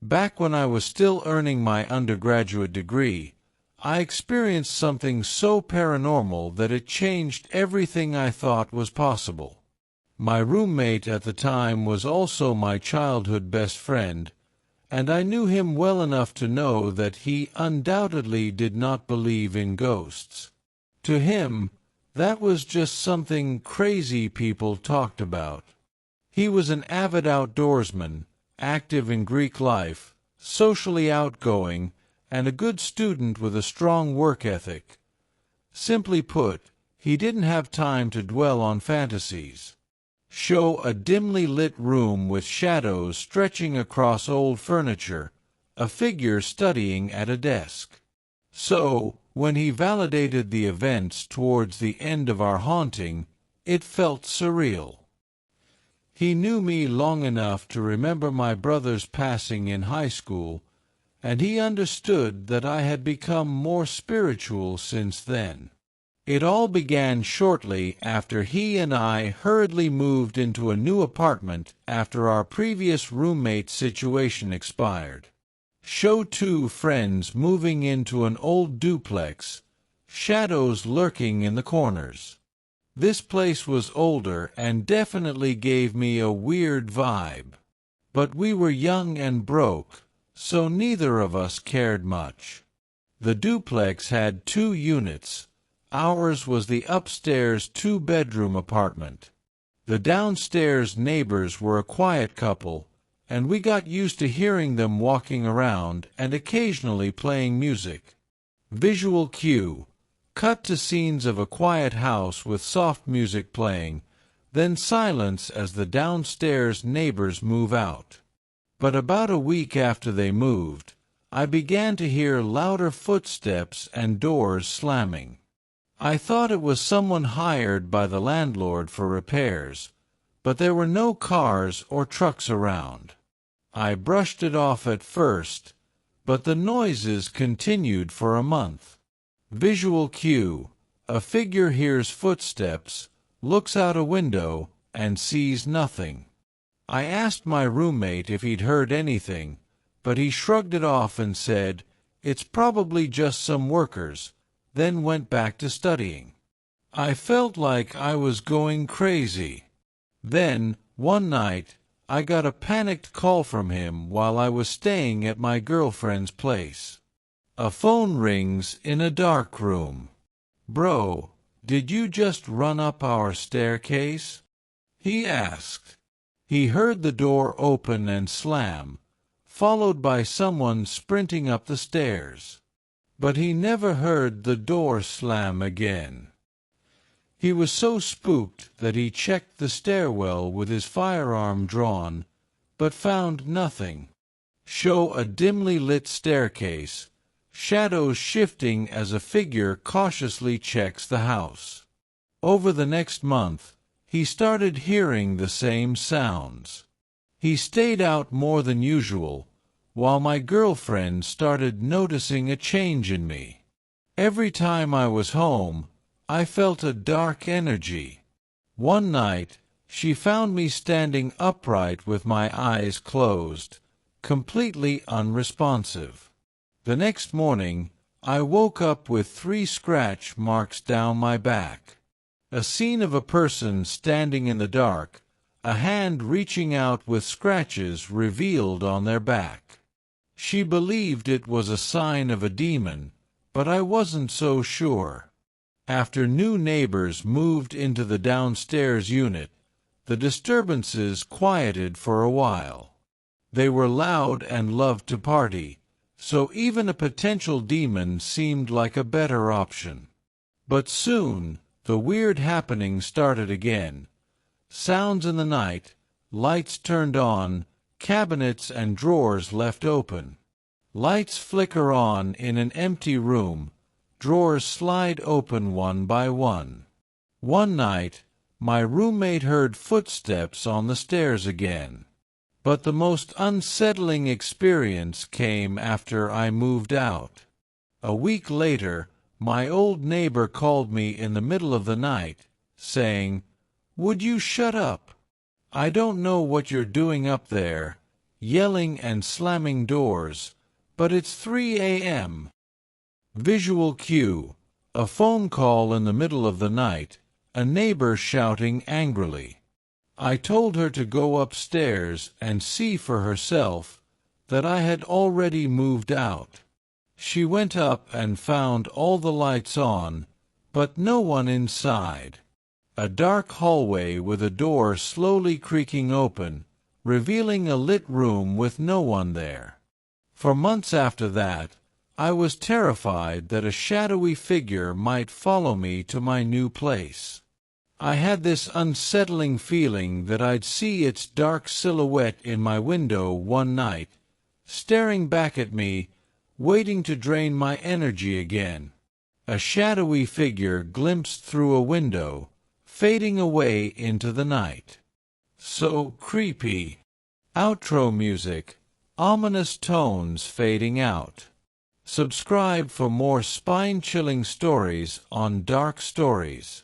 Back when I was still earning my undergraduate degree, I experienced something so paranormal that it changed everything I thought was possible. My roommate at the time was also my childhood best friend, and I knew him well enough to know that he undoubtedly did not believe in ghosts. To him, that was just something crazy people talked about. He was an avid outdoorsman, active in Greek life, socially outgoing, and a good student with a strong work ethic. Simply put, he didn't have time to dwell on fantasies. Show a dimly lit room with shadows stretching across old furniture, a figure studying at a desk. So, when he validated the events towards the end of our haunting, it felt surreal. He knew me long enough to remember my brother's passing in high school, and he understood that I had become more spiritual since then. It all began shortly after he and I hurriedly moved into a new apartment after our previous roommate situation expired. Show two friends moving into an old duplex, shadows lurking in the corners. This place was older and definitely gave me a weird vibe. But we were young and broke, so neither of us cared much. The duplex had 2 units. Ours was the upstairs 2-bedroom apartment. The downstairs neighbors were a quiet couple, and we got used to hearing them walking around and occasionally playing music. Visual cue. Cut to scenes of a quiet house with soft music playing, then silence as the downstairs neighbors move out. But about a week after they moved, I began to hear louder footsteps and doors slamming. I thought it was someone hired by the landlord for repairs, but there were no cars or trucks around. I brushed it off at first, but the noises continued for a month. Visual cue. A figure hears footsteps, looks out a window, and sees nothing. I asked my roommate if he'd heard anything, but he shrugged it off and said, "It's probably just some workers," then went back to studying. I felt like I was going crazy. Then, one night, I got a panicked call from him while I was staying at my girlfriend's place. A phone rings in a dark room. "Bro, did you just run up our staircase?" he asked. He heard the door open and slam, followed by someone sprinting up the stairs. But he never heard the door slam again. He was so spooked that he checked the stairwell with his firearm drawn, but found nothing. Show a dimly lit staircase, shadows shifting as a figure cautiously checks the house. Over the next month, he started hearing the same sounds. He stayed out more than usual, while my girlfriend started noticing a change in me. Every time I was home, I felt a dark energy. One night, she found me standing upright with my eyes closed, completely unresponsive. The next morning, I woke up with 3 scratch marks down my back. A scene of a person standing in the dark, a hand reaching out with scratches revealed on their back. She believed it was a sign of a demon, but I wasn't so sure. After new neighbors moved into the downstairs unit, the disturbances quieted for a while. They were loud and loved to party, so even a potential demon seemed like a better option. But soon, the weird happenings started again. Sounds in the night, lights turned on, cabinets and drawers left open. Lights flicker on in an empty room, drawers slide open one by one. One night, my roommate heard footsteps on the stairs again. But the most unsettling experience came after I moved out. A week later, my old neighbor called me in the middle of the night, saying, "Would you shut up? I don't know what you're doing up there. yelling and slamming doors, but it's 3 a.m. Visual cue: a phone call in the middle of the night, a neighbor shouting angrily. I told her to go upstairs and see for herself that I had already moved out. She went up and found all the lights on, but no one inside. A dark hallway with a door slowly creaking open, revealing a lit room with no one there. For months after that, I was terrified that a shadowy figure might follow me to my new place. I had this unsettling feeling that I'd see its dark silhouette in my window one night, staring back at me, waiting to drain my energy again. A shadowy figure glimpsed through a window, fading away into the night. So creepy. Outro music, ominous tones fading out. Subscribe for more spine-chilling stories on Dark Stories.